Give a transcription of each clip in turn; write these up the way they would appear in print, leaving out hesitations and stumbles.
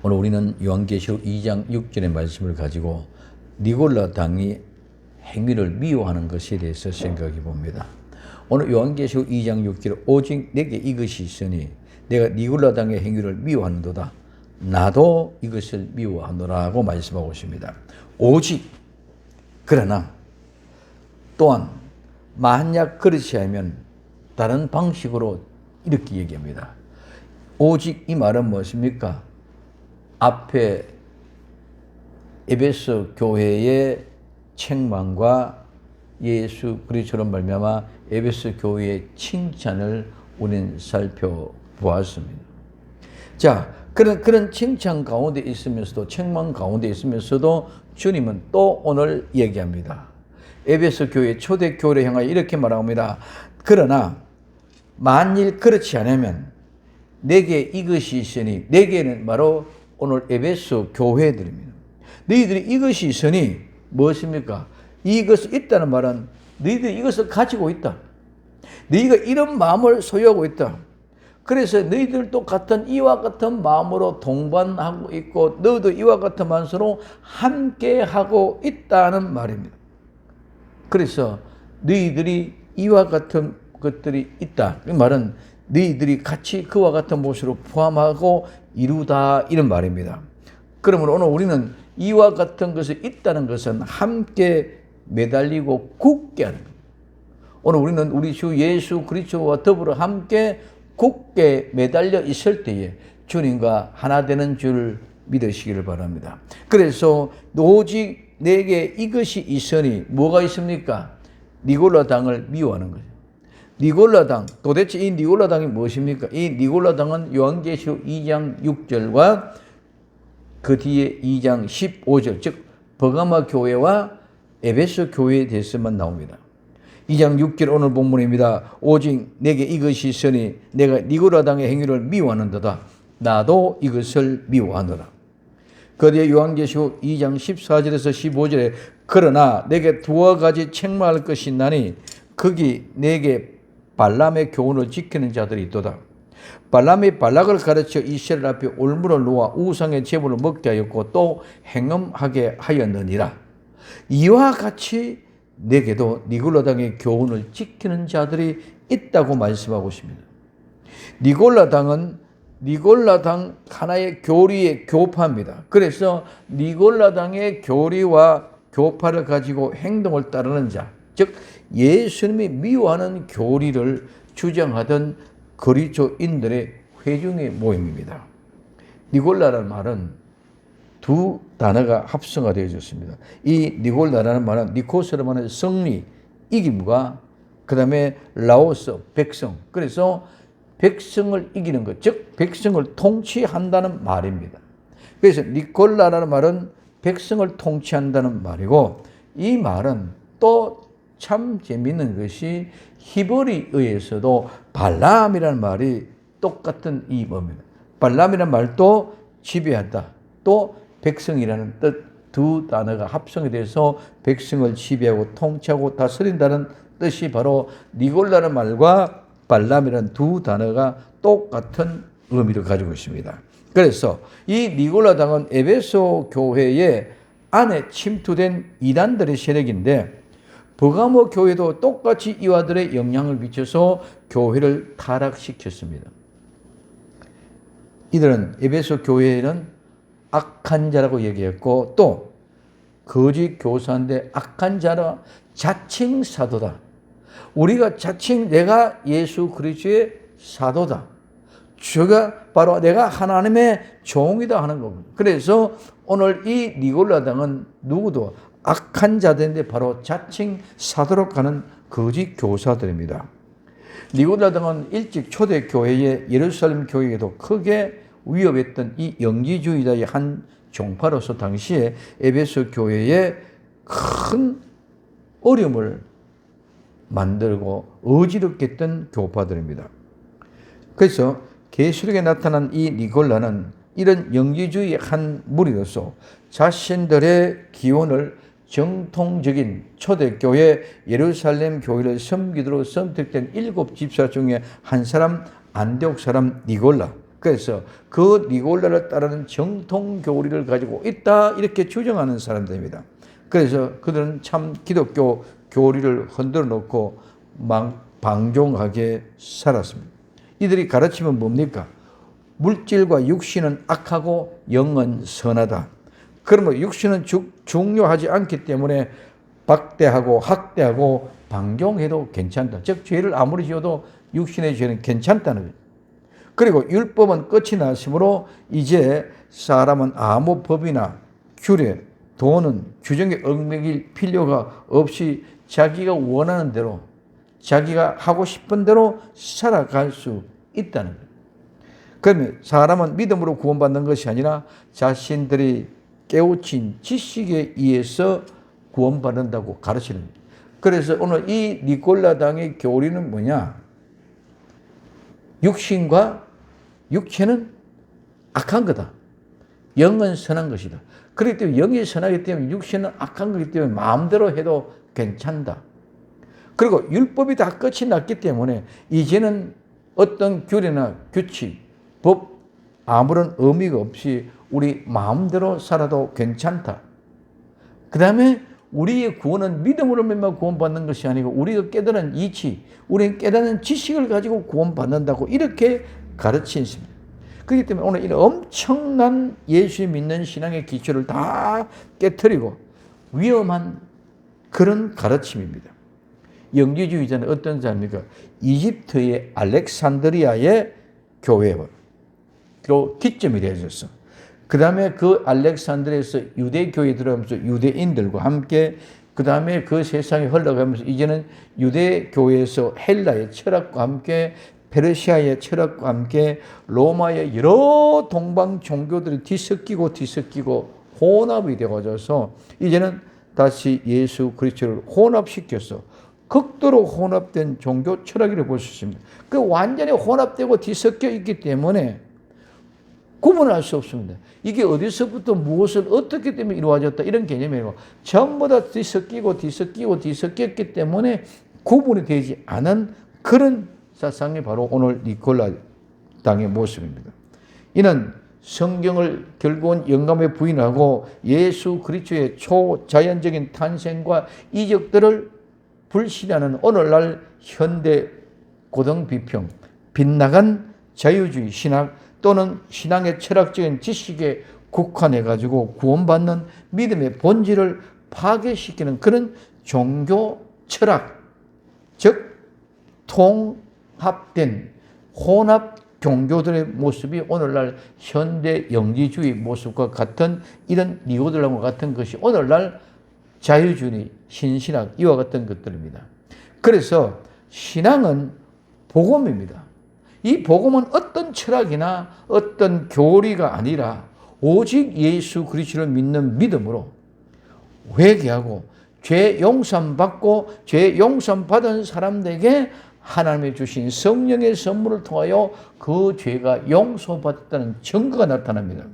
오늘 우리는 요한계시록 2장 6절의 말씀을 가지고 니골라 당이 행위를 미워하는 것에 대해서 생각해 봅니다. 오늘 요한계시록 2장 6절 오직 내게 이것이 있으니 내가 니골라 당의 행위를 미워하는도다. 나도 이것을 미워하노라고 말씀하고 있습니다. 오직 그러나 또한 만약 그렇지 않으면 다른 방식으로 이렇게 얘기합니다. 오직 이 말은 무엇입니까? 앞에 에베소 교회의 책망과 예수 그리스도로 말미암아 에베소 교회의 칭찬을 우리는 살펴보았습니다. 자, 그런 칭찬 가운데 있으면서도 책망 가운데 있으면서도 주님은 또 오늘 얘기합니다. 에베소 교회 초대 교회를 향하여 이렇게 말합니다. 그러나 만일 그렇지 않으면 내게 이것이 있으니, 내게는 바로 오늘 에베소 교회들입니다. 너희들이 이것이 있으니 무엇입니까? 이것이 있다는 말은 너희들이 이것을 가지고 있다. 너희가 이런 마음을 소유하고 있다. 그래서 너희들도 같은 이와 같은 마음으로 동반하고 있고 너도 이와 같은 마음으로 함께하고 있다는 말입니다. 그래서 너희들이 이와 같은 것들이 있다. 이 말은 너희들이 같이 그와 같은 모습으로 포함하고 이루다 이런 말입니다. 그러므로 오늘 우리는 이와 같은 것이 있다는 것은 함께 매달리고 굳게 하는 겁니다. 오늘 우리는 우리 주 예수 그리스도와 더불어 함께 굳게 매달려 있을 때에 주님과 하나 되는 줄 믿으시기를 바랍니다. 그래서 오직 내게 이것이 있으니 뭐가 있습니까? 니골라 당을 미워하는 거죠. 니골라 당, 도대체 이 니골라 당이 무엇입니까? 이 니골라 당은 요한계시록 2장 6절과 그 뒤에 2장 15절, 즉 버가마 교회와 에베소 교회에 대해서만 나옵니다. 2장 6절 오늘 본문입니다. 오직 내게 이것이 있으니 내가 니골라 당의 행위를 미워하는도다. 나도 이것을 미워하노라. 그 뒤에 요한계시록 2장 14절에서 15절에 그러나 내게 두어 가지 책망할 것이 있나니 거기 내게 발람의 교훈을 지키는 자들이 있도다. 발람이 발락을 가르쳐 이스라엘 앞에 올무를 놓아 우상의 제물을 먹게 하였고 또 행음하게 하였느니라. 이와 같이 내게도 니골라 당의 교훈을 지키는 자들이 있다고 말씀하고 있습니다. 니골라 당은 니골라 당 하나의 교리의 교파입니다. 그래서 니골라 당의 교리와 교파를 가지고 행동을 따르는 자, 즉 예수님이 미워하는 교리를 주장하던 그리스도인들의 회중의 모임입니다. 니골라라는 말은 두 단어가 합성화되어졌습니다. 이 니골라라는 말은 니코스라는 말은 승리, 이김과 그 다음에 라오스, 백성. 그래서 백성을 이기는 것, 즉 백성을 통치한다는 말입니다. 그래서 니골라라는 말은 백성을 통치한다는 말이고 이 말은 또 참 재미있는 것이 히브리어에서도 발람이라는 말이 똑같은 이 의미입니다. 발람이라는 말도 지배한다. 또 백성이라는 뜻 두 단어가 합성이 돼서 백성을 지배하고 통치하고 다스린다는 뜻이 바로 니골라는 말과 발람이라는 두 단어가 똑같은 의미를 가지고 있습니다. 그래서 이 니골라 당은 에베소 교회의 안에 침투된 이단들의 세력인데 버가모 교회도 똑같이 이와들의 영향을 미쳐서 교회를 타락시켰습니다. 이들은 에베소 교회에는 악한 자라고 얘기했고 또 거짓 교사인데 악한 자라 자칭 사도다. 우리가 자칭 내가 예수 그리스도의 사도다. 주가 바로 내가 하나님의 종이다 하는 겁니다. 그래서 오늘 이 니골라 당은 누구도 악한 자들인데 바로 자칭 사도로 가는 거짓 교사들입니다. 니골라 당은 일찍 초대 교회의 예루살렘 교회에도 크게 위협했던 이 영지주의자의 한 종파로서 당시에 에베소 교회에 큰 어려움을 만들고 어지럽게 했던 교파들입니다. 그래서 계시록에 나타난 이 니골라는 이런 영지주의의 한 무리로서 자신들의 기원을 정통적인 초대교회 예루살렘 교회를 섬기도록 선택된 7 집사 중에 한 사람 안디옥 사람 니골라 그래서 그 니골라를 따르는 정통 교리를 가지고 있다 이렇게 주장하는 사람들입니다. 그래서 그들은 참 기독교 교리를 흔들어 놓고 방종하게 살았습니다. 이들이 가르치면 뭡니까? 물질과 육신은 악하고 영은 선하다. 그러면 육신은 중요하지 않기 때문에 박대하고 학대하고 방종해도 괜찮다. 즉 죄를 아무리 지어도 육신의 죄는 괜찮다는 거예요. 그리고 율법은 끝이 났으므로 이제 사람은 아무 법이나 규례, 돈은 규정에 얽매일 필요가 없이 자기가 원하는 대로 자기가 하고 싶은 대로 살아갈 수 있다는 거예요. 그러면 사람은 믿음으로 구원받는 것이 아니라 자신들이 깨우친 지식에 의해서 구원받는다고 가르치는 거예요. 그래서 오늘 이 니골라당의 교리는 뭐냐? 육신과 육체는 악한 거다. 영은 선한 것이다. 그렇기 때문에 영이 선하기 때문에 육신은 악한 거기 때문에 마음대로 해도 괜찮다. 그리고 율법이 다 끝이 났기 때문에 이제는 어떤 규례나 규칙, 법 아무런 의미가 없이 우리 마음대로 살아도 괜찮다. 그 다음에 우리의 구원은 믿음으로 구원받는 것이 아니고 우리가 깨달은 이치, 우리가 깨달은 지식을 가지고 구원받는다고 이렇게 가르치십니다. 그렇기 때문에 오늘 이런 엄청난 예수 믿는 신앙의 기초를 다 깨트리고 위험한 그런 가르침입니다. 영지주의자는 어떤 자입니까? 이집트의 알렉산드리아의 교회로 기점이 되어졌어. 그 다음에 그 알렉산드리아에서 유대교회에 들어가면서 유대인들과 함께 그 다음에 그 세상에 흘러가면서 이제는 유대교회에서 헬라의 철학과 함께 페르시아의 철학과 함께 로마의 여러 동방 종교들이 뒤섞이고 혼합이 되어져서 이제는 다시 예수 그리스도를 혼합시켜서 극도로 혼합된 종교 철학이라고 볼 수 있습니다. 그 완전히 혼합되고 뒤섞여 있기 때문에 구분할 수 없습니다. 이게 어디서부터 무엇을 어떻게 때문에 이루어졌다 이런 개념이 아니고 전부 다 뒤섞였기 때문에 구분이 되지 않은 그런 사상이 바로 오늘 니콜라 당의 모습입니다. 이는 성경을 결국은 영감에 부인하고 예수 그리스도의 초자연적인 탄생과 이적들을 불신하는 오늘날 현대 고등비평, 빗나간 자유주의 신학 또는 신앙의 철학적인 지식에 국한해가지고 구원받는 믿음의 본질을 파괴시키는 그런 종교 철학, 즉 통합된 혼합 종교들의 모습이 오늘날 현대 영지주의 모습과 같은 이런 니고들랑과 같은 것이 오늘날 자유주의, 신신학 이와 같은 것들입니다. 그래서 신앙은 복음입니다. 이 복음은 어떤 철학이나 어떤 교리가 아니라 오직 예수 그리스도를 믿는 믿음으로 회개하고 죄 용서함 받고 죄 용서함 받은 사람들에게 하나님이 주신 성령의 선물을 통하여 그 죄가 용서받았다는 증거가 나타납니다.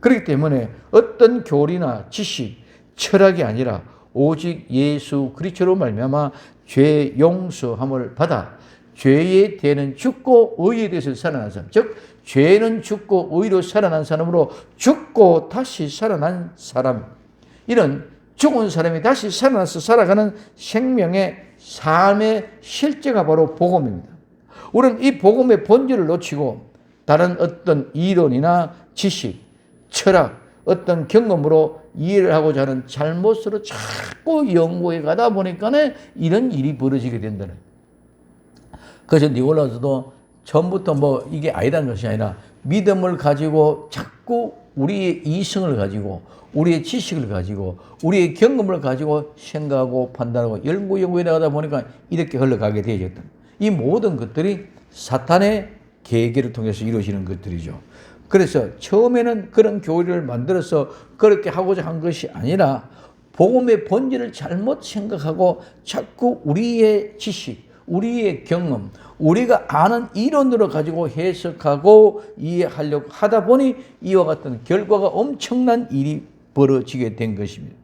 그렇기 때문에 어떤 교리나 지식, 철학이 아니라 오직 예수 그리스도로 말미암아 죄 용서함을 받아 죄에 대해는 죽고 의에 대해서 살아난 사람, 즉 죄는 죽고 의로 살아난 사람으로 죽고 다시 살아난 사람, 이런 죽은 사람이 다시 살아나서 살아가는 생명의 삶의 실제가 바로 복음입니다. 우리는 이 복음의 본질을 놓치고 다른 어떤 이론이나 지식, 철학, 어떤 경험으로 이해를 하고자 하는 잘못으로 자꾸 연구해 가다 보니까 이런 일이 벌어지게 된다는 거예요. 그래서 니골라서도 처음부터 이게 아니라는 것이 아니라 믿음을 가지고 자꾸 우리의 이성을 가지고 우리의 지식을 가지고 우리의 경험을 가지고 생각하고 판단하고 연구해 나가다 보니까 이렇게 흘러가게 되어졌다. 이 모든 것들이 사탄의 계계를 통해서 이루어지는 것들이죠. 그래서 처음에는 그런 교리를 만들어서 그렇게 하고자 한 것이 아니라 복음의 본질을 잘못 생각하고 자꾸 우리의 지식, 우리의 경험, 우리가 아는 이론으로 가지고 해석하고 이해하려고 하다 보니 이와 같은 결과가 엄청난 일이 벌어지게 된 것입니다.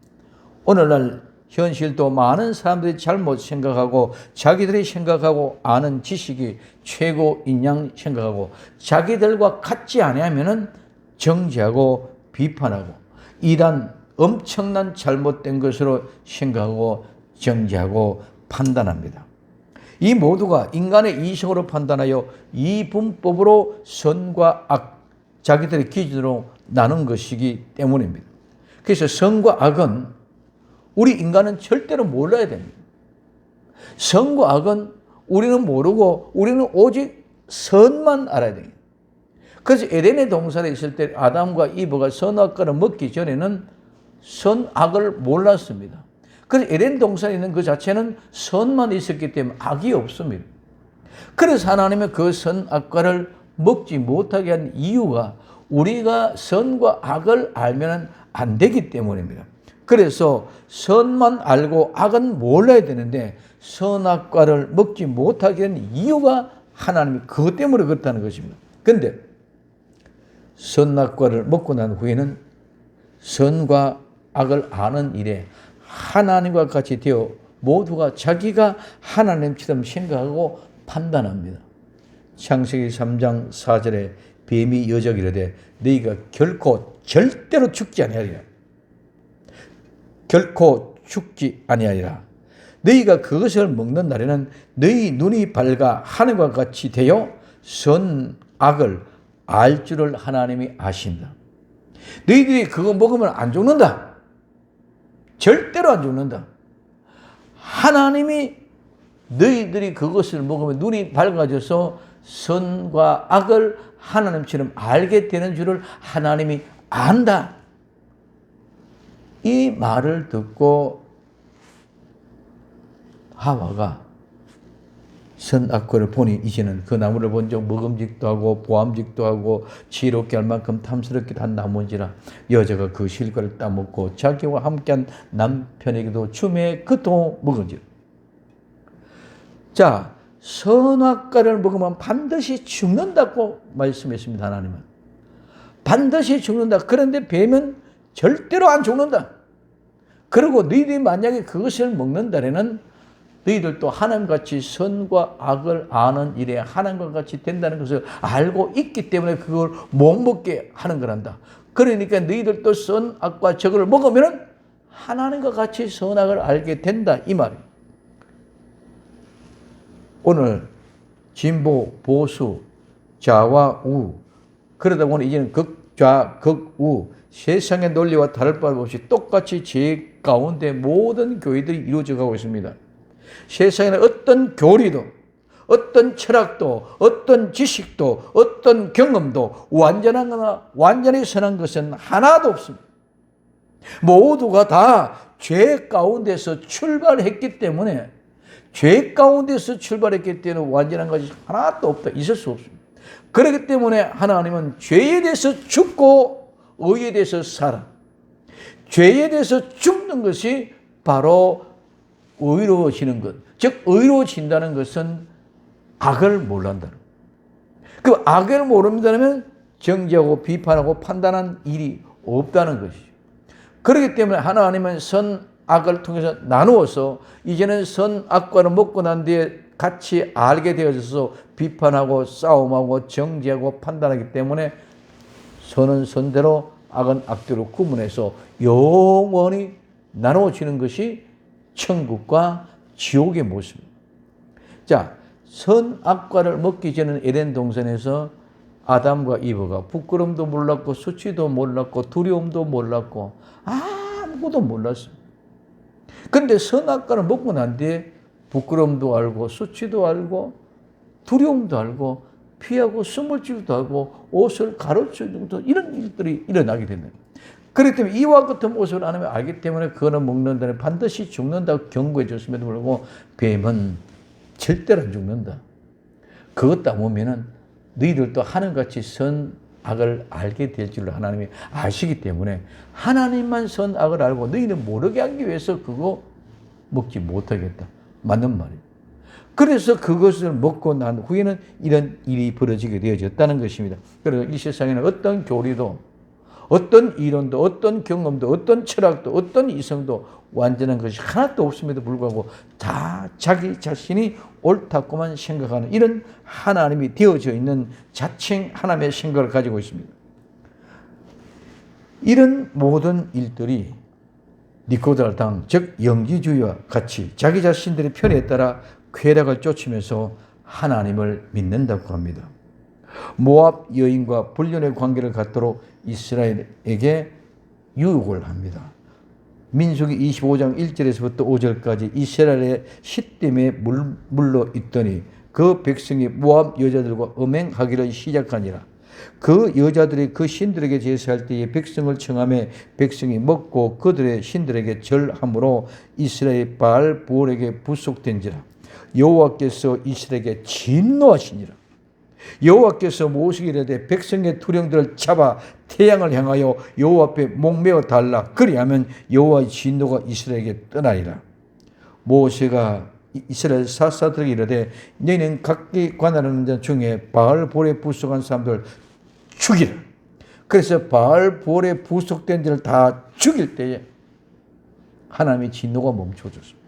오늘날 현실도 많은 사람들이 잘못 생각하고 자기들이 생각하고 아는 지식이 최고인 양 생각하고 자기들과 같지 아니하면은 정죄하고 비판하고 이단 엄청난 잘못된 것으로 생각하고 정죄하고 판단합니다. 이 모두가 인간의 이성으로 판단하여 이분법으로 선과 악, 자기들의 기준으로 나눈 것이기 때문입니다. 그래서 선과 악은 우리 인간은 절대로 몰라야 됩니다. 선과 악은 우리는 모르고 우리는 오직 선만 알아야 됩니다. 그래서 에덴의 동산에 있을 때 아담과 이브가 선악과를 먹기 전에는 선악을 몰랐습니다. 그래서 에덴 동산에 있는 그 자체는 선만 있었기 때문에 악이 없습니다. 그래서 하나님은 그 선악과를 먹지 못하게 한 이유가 우리가 선과 악을 알면 안 되기 때문입니다. 그래서 선만 알고 악은 몰라야 되는데 선악과를 먹지 못하게 한 이유가 하나님이 그것 때문에 그렇다는 것입니다. 그런데 선악과를 먹고 난 후에는 선과 악을 아는 일에 하나님과 같이 되어 모두가 자기가 하나님처럼 생각하고 판단합니다. 창세기 3장 4절에 뱀이 여자에게 이르되 너희가 결코 절대로 죽지 아니하리라. 결코 죽지 아니하리라. 너희가 그것을 먹는 날에는 너희 눈이 밝아 하늘과 같이 되어 선악을 알 줄을 하나님이 아신다. 너희들이 그거 먹으면 안 죽는다. 절대로 안 죽는다. 하나님이 너희들이 그것을 먹으면 눈이 밝아져서 선과 악을 하나님처럼 알게 되는 줄을 하나님이 안다. 이 말을 듣고 하와가 선악과를 보니 이제는 그 나무를 본 적 먹음직도 하고 보암직도 하고 지혜롭게 할 만큼 탐스럽기도 한 나무인지라 여자가 그 실과를 따먹고 자기와 함께한 남편에게도 주매 그토록 먹은지라. 자, 선악과를 먹으면 반드시 죽는다고 말씀했습니다. 하나님은 반드시 죽는다. 그런데 뱀은 절대로 안 죽는다. 그리고 너희들이 만약에 그것을 먹는다면 너희들도 하나님같이 선과 악을 아는 일에 하나님과 같이 된다는 것을 알고 있기 때문에 그걸 못 먹게 하는 거란다. 그러니까 너희들도 선악과 저걸 먹으면 하나님과 같이 선악을 알게 된다. 이 말이에요. 오늘 진보, 보수, 좌와 우 그러다 보니 이제는 극좌, 극우 세상의 논리와 다를 바 없이 똑같이 제 가운데 모든 교회들이 이루어져 가고 있습니다. 세상에는 어떤 교리도 어떤 철학도 어떤 지식도 어떤 경험도 완전한 거나 완전히 선한 것은 하나도 없습니다. 모두가 다 죄 가운데서 출발했기 때문에 죄 가운데서 출발했기 때문에 완전한 것이 하나도 없다. 있을 수 없습니다. 그렇기 때문에 하나님은 죄에 대해서 죽고 의에 대해서 살아. 죄에 대해서 죽는 것이 바로 의로워지는 것. 즉 의로워진다는 것은 악을 모른다는 것. 그 악을 모른다면 정죄하고 비판하고 판단한 일이 없다는 것이죠. 그렇기 때문에 하나님은 선악을 통해서 나누어서 이제는 선악과를 먹고 난 뒤에 같이 알게 되어져서 비판하고 싸움하고 정죄하고 판단하기 때문에 선은 선대로 악은 악대로 구분해서 영원히 나누어지는 것이 천국과 지옥의 모습입니다. 자, 선악과를 먹기 전에 에덴 동산에서 아담과 이브가 부끄러움도 몰랐고 수치도 몰랐고 두려움도 몰랐고 아무것도 몰랐습니다. 그런데 선악과를 먹고 난 뒤에 부끄러움도 알고 수치도 알고 두려움도 알고 피하고 숨을 줄도 알고 옷을 가로채고 이런 일들이 일어나게 된다. 그렇기 때문에 이와 같은 모습을 하나님이 알기 때문에 그거는 먹는다면 반드시 죽는다고 경고해 줬음에도 불구하고 뱀은 절대로 안 죽는다. 그것 따보면은 너희들도 하나님같이 선악을 알게 될 줄로 하나님이 아시기 때문에 하나님만 선악을 알고 너희는 모르게 하기 위해서 그거 먹지 못하겠다. 맞는 말이에요. 그래서 그것을 먹고 난 후에는 이런 일이 벌어지게 되어졌다는 것입니다. 그래서 이 세상에는 어떤 교리도 어떤 이론도 어떤 경험도 어떤 철학도 어떤 이성도 완전한 것이 하나도 없음에도 불구하고 다 자기 자신이 옳다고만 생각하는 이런 하나님이 되어져 있는 자칭 하나님의 생각을 가지고 있습니다. 이런 모든 일들이 니코데몰당, 즉 영지주의와 같이 자기 자신들의 편에 따라 쾌락을 쫓으면서 하나님을 믿는다고 합니다. 모압 여인과 불륜의 관계를 갖도록 이스라엘에게 유혹을 합니다. 민수기 25장 1절에서부터 5절까지 이스라엘의 시댐에 물러 있더니 그 백성이 모압 여자들과 음행하기를 시작하니라. 그 여자들이 그 신들에게 제사할 때에 백성을 청하며 백성이 먹고 그들의 신들에게 절함으로 이스라엘 바알 부올에게 부속된지라. 여호와께서 이스라엘에게 진노하시니라. 여호와께서 모세에게 이르되 백성의 투령들을 잡아 태양을 향하여 여호와 앞에 목매어 달라. 그리하면 여호와의 진노가 이스라엘에게 떠나리라. 모세가 이스라엘 사사들에게 이르되 너희는 각기 관할하는 자 중에 바알 볼에 부속한 사람들 죽이라. 그래서 바알 볼에 부속된 자를 다 죽일 때에 하나님의 진노가 멈춰졌습니다.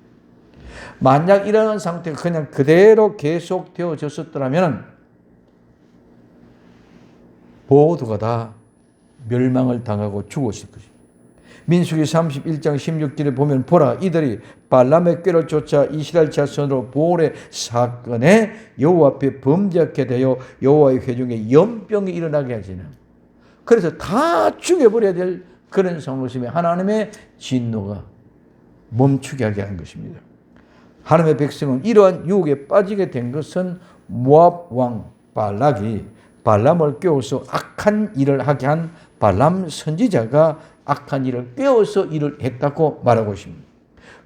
만약 이러한 상태가 그냥 그대로 계속되어졌었더라면 모두가 다 멸망을 당하고 죽었을 것입니다. 민수기 31장 16절에 보면 보라 이들이 발람의 꾀를 쫓아 이스라엘 자손으로 보올의 사건에 여호와 앞에 범죄하게 되어 여호와의 회중에 연병이 일어나게 하지는 그래서 다 죽여버려야 될 그런 상황이었으며 하나님의 진노가 멈추게 하게 한 것입니다. 하나님의 백성은 이러한 유혹에 빠지게 된 것은 모압 왕 발락이 발람을 꾀워서 악한 일을 하게 한 발람 선지자가 악한 일을 꾀워서 일을 했다고 말하고 있습니다.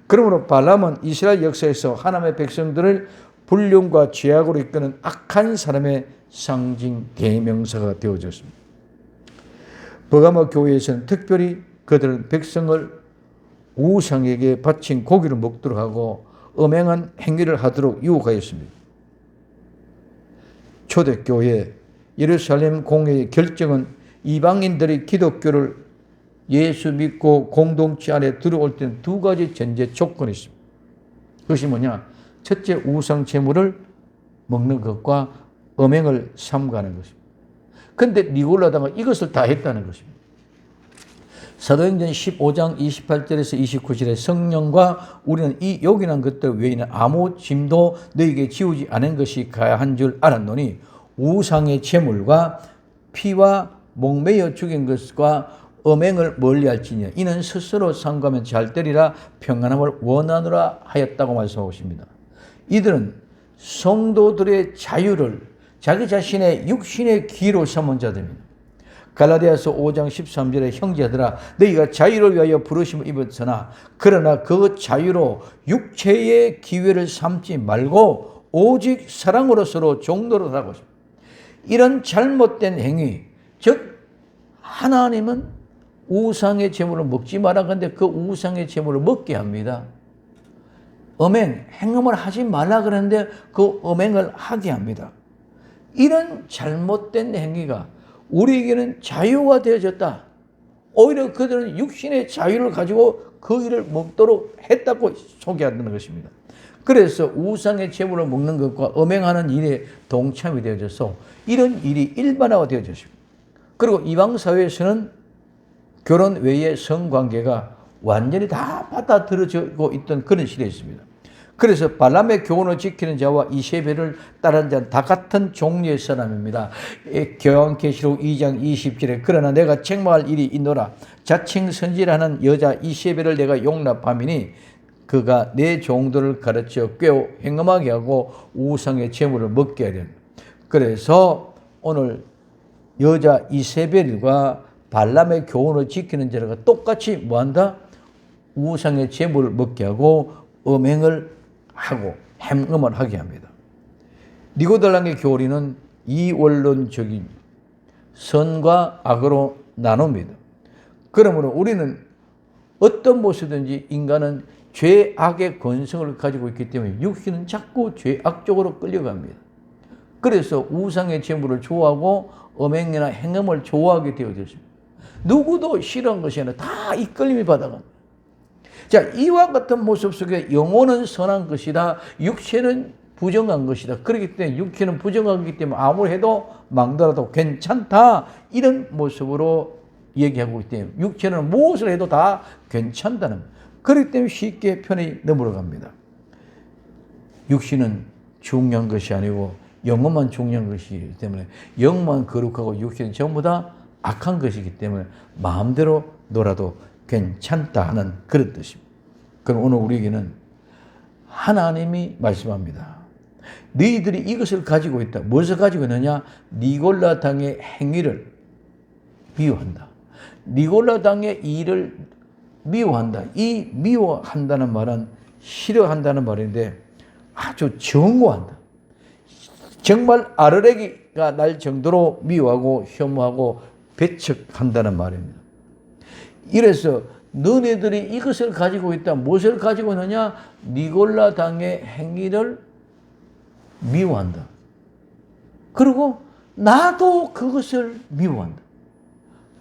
그러므로 발람은 이스라엘 역사에서 하나님의 백성들을 불륜과 죄악으로 이끄는 악한 사람의 상징 대명사가 되어졌습니다. 버가모 교회에서는 특별히 그들은 백성을 우상에게 바친 고기를 먹도록 하고 음행한 행위를 하도록 유혹하였습니다. 초대교회 예루살렘 공회의 결정은 이방인들이 기독교를 예수 믿고 공동체 안에 들어올 때는 두 가지 전제 조건이 있습니다. 그것이 뭐냐? 첫째, 우상 제물을 먹는 것과 음행을 삼가는 것입니다. 그런데 니골라다가 이것을 다 했다는 것입니다. 사도행전 15장 28절에서 29절에 성령과 우리는 이 요긴한 것들 외에는 아무 짐도 너에게 지우지 않은 것이 가야 한 줄 알았노니 우상의 제물과 피와 목매어 죽인 것과 음행을 멀리할지니라. 이는 스스로 삼가면 잘 되리라 평안함을 원하노라 하였다고 말씀하고 있습니다. 이들은 성도들의 자유를 자기 자신의 육신의 기로 삼은 자들입니다. 갈라디아서 5장 13절에 형제들아 너희가 자유를 위하여 부르심을 입었으나 그러나 그 자유로 육체의 기회를 삼지 말고 오직 사랑으로 서로 종노릇 하고 있습니다. 이런 잘못된 행위, 즉 하나님은 우상의 제물을 먹지 마라 그런데 그 우상의 제물을 먹게 합니다. 음행, 행음을 하지 말라 그러는데 그 음행을 하게 합니다. 이런 잘못된 행위가 우리에게는 자유가 되어졌다. 오히려 그들은 육신의 자유를 가지고 그 일을 먹도록 했다고 소개하는 것입니다. 그래서 우상의 제물을 먹는 것과 음행하는 일에 동참이 되어져서 이런 일이 일반화가 되어졌습니다. 그리고 이방 사회에서는 결혼 외의 성관계가 완전히 다 받아들여지고 있던 그런 시대에 있습니다. 그래서 발람의 교훈을 지키는 자와 이세벨을 따르는 자는 다 같은 종류의 사람입니다. 요한계시록 2장 20절에 그러나 내가 책망할 일이 있노라. 자칭 선지라는 여자 이세벨을 내가 용납함이니 그가 내 종들을 가르쳐 꾀어 행음하게 하고 우상의 제물을 먹게 하려는. 그래서 오늘 여자 이세벨과 발람의 교훈을 지키는 자가 똑같이 뭐한다? 우상의 제물을 먹게 하고 음행을 하고 행음을 하게 합니다. 니고델랑의 교리는 이원론적인 선과 악으로 나눕니다. 그러므로 우리는 어떤 모습이든지 인간은 죄악의 건성을 가지고 있기 때문에 육신은 자꾸 죄악 쪽으로 끌려갑니다. 그래서 우상의 제물을 좋아하고 음행이나 행음을 좋아하게 되어졌습니다. 누구도 싫어한 것이 아니라 다 이끌림이 받아갑니다. 자, 이와 같은 모습 속에 영혼은 선한 것이다. 육체는 부정한 것이다. 그렇기 때문에 육체는 부정하기 때문에 아무리 해도 망더라도 괜찮다. 이런 모습으로 얘기하고 있기 때문에 육체는 무엇을 해도 다 괜찮다는 거예요. 그렇기 때문에 쉽게 편히 넘어갑니다. 육신은 중요한 것이 아니고 영혼만 중요한 것이기 때문에 영만 거룩하고 육신은 전부 다 악한 것이기 때문에 마음대로 놀아도 괜찮다 하는 그런 뜻입니다. 그럼 오늘 우리에게는 하나님이 말씀합니다. 너희들이 이것을 가지고 있다. 무엇을 가지고 있느냐? 니골라당의 행위를 미워한다. 니골라당의 일을 미워한다. 이 미워한다는 말은 싫어한다는 말인데 아주 정오한다. 정말 아르레기가 날 정도로 미워하고 혐오하고 배척한다는 말입니다. 이래서 너네들이 이것을 가지고 있다. 무엇을 가지고 있느냐? 니골라당의 행위를 미워한다. 그리고 나도 그것을 미워한다.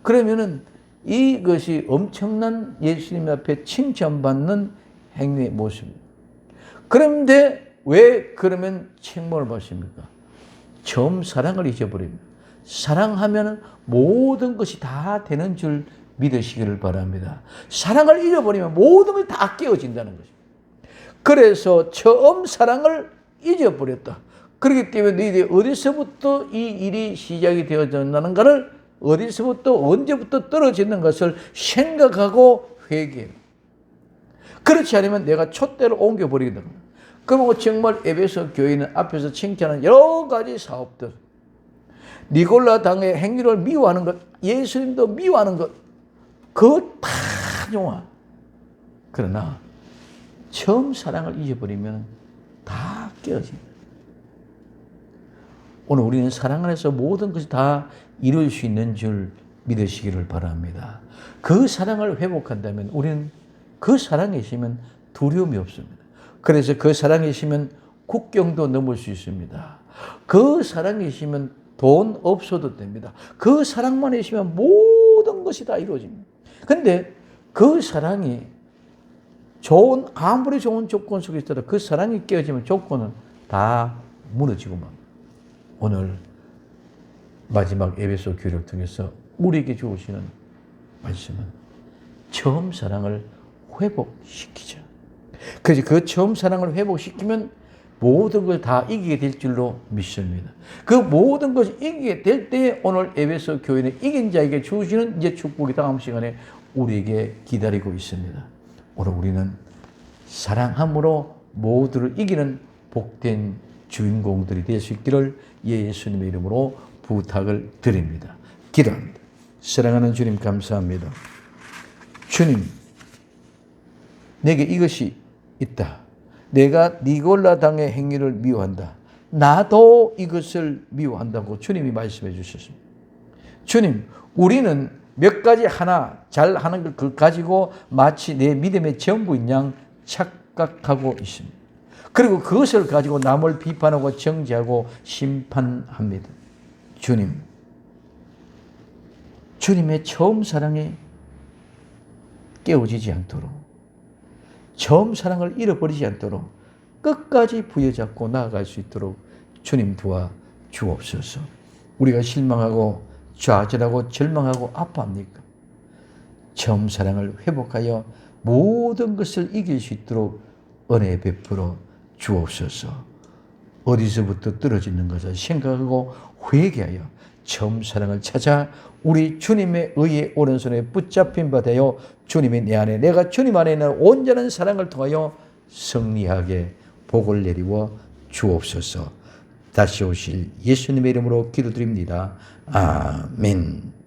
그러면은 이것이 엄청난 예수님 앞에 칭찬받는 행위의 모습입니다. 그런데 왜 그러면 책망을 받습니까? 처음 사랑을 잊어버립니다. 사랑하면 모든 것이 다 되는 줄 믿으시기를 바랍니다. 사랑을 잃어버리면 모든 것이 다 깨어진다는 것입니다. 그래서 처음 사랑을 잊어버렸다. 그렇기 때문에 너희들이 어디서부터 이 일이 시작이 되어졌는가를 어디서부터 언제부터 떨어지는 것을 생각하고 회개해요. 그렇지 않으면 내가 촛대로 옮겨버리거든. 그리고 정말 에베소 교회는 앞에서 칭찬하는 여러 가지 사업들, 니골라 당의 행위를 미워하는 것, 예수님도 미워하는 것, 그거 다 좋아. 그러나 처음 사랑을 잊어버리면 다 깨어집니다. 오늘 우리는 사랑 안에서 모든 것이 다 이룰 수 있는 줄 믿으시기를 바랍니다. 그 사랑을 회복한다면 우리는 그 사랑에 있으면 두려움이 없습니다. 그래서 그 사랑에 있으면 국경도 넘을 수 있습니다. 그 사랑에 있으면 돈 없어도 됩니다. 그 사랑만 있으면 모든 것이 다 이루어집니다. 근데 그 사랑이 아무리 좋은 조건 속에 있어도 그 사랑이 깨어지면 조건은 다 무너지고 맙니다. 오늘 마지막 에베소 교회를 통해서 우리에게 주시는 말씀은 처음 사랑을 회복시키자. 그래서 그 처음 사랑을 회복시키면 모든 걸 다 이기게 될 줄로 믿습니다. 그 모든 것을 이기게 될 때 오늘 에베소 교회는 이긴 자에게 주시는 이제 축복이 다음 시간에 우리에게 기다리고 있습니다. 오늘 우리는 사랑함으로 모두를 이기는 복된 주인공들이 될 수 있기를 예수님의 이름으로 부탁을 드립니다. 기도합니다. 사랑하는 주님 감사합니다. 주님, 내게 이것이 있다. 내가 니골라 당의 행위를 미워한다. 나도 이것을 미워한다고 주님이 말씀해 주셨습니다. 주님, 우리는 몇 가지 하나 잘하는 걸 가지고 마치 내 믿음의 전부인 양 착각하고 있습니다. 그리고 그것을 가지고 남을 비판하고 정죄하고 심판합니다. 주님, 주님의 처음 사랑에 깨어지지 않도록, 처음 사랑을 잃어버리지 않도록 끝까지 부여잡고 나아갈 수 있도록 주님 도와 주옵소서. 우리가 실망하고 좌절하고 절망하고 아파합니까? 처음 사랑을 회복하여 모든 것을 이길 수 있도록 은혜 베풀어 주옵소서. 어디서부터 떨어지는 것을 생각하고 회개하여 처음 사랑을 찾아 우리 주님의 의의 오른손에 붙잡힌 바 되어 주님이 내 안에 내가 주님 안에 있는 온전한 사랑을 통하여 승리하게 복을 내리워 주옵소서. 다시 오실 예수님의 이름으로 기도드립니다. 아멘.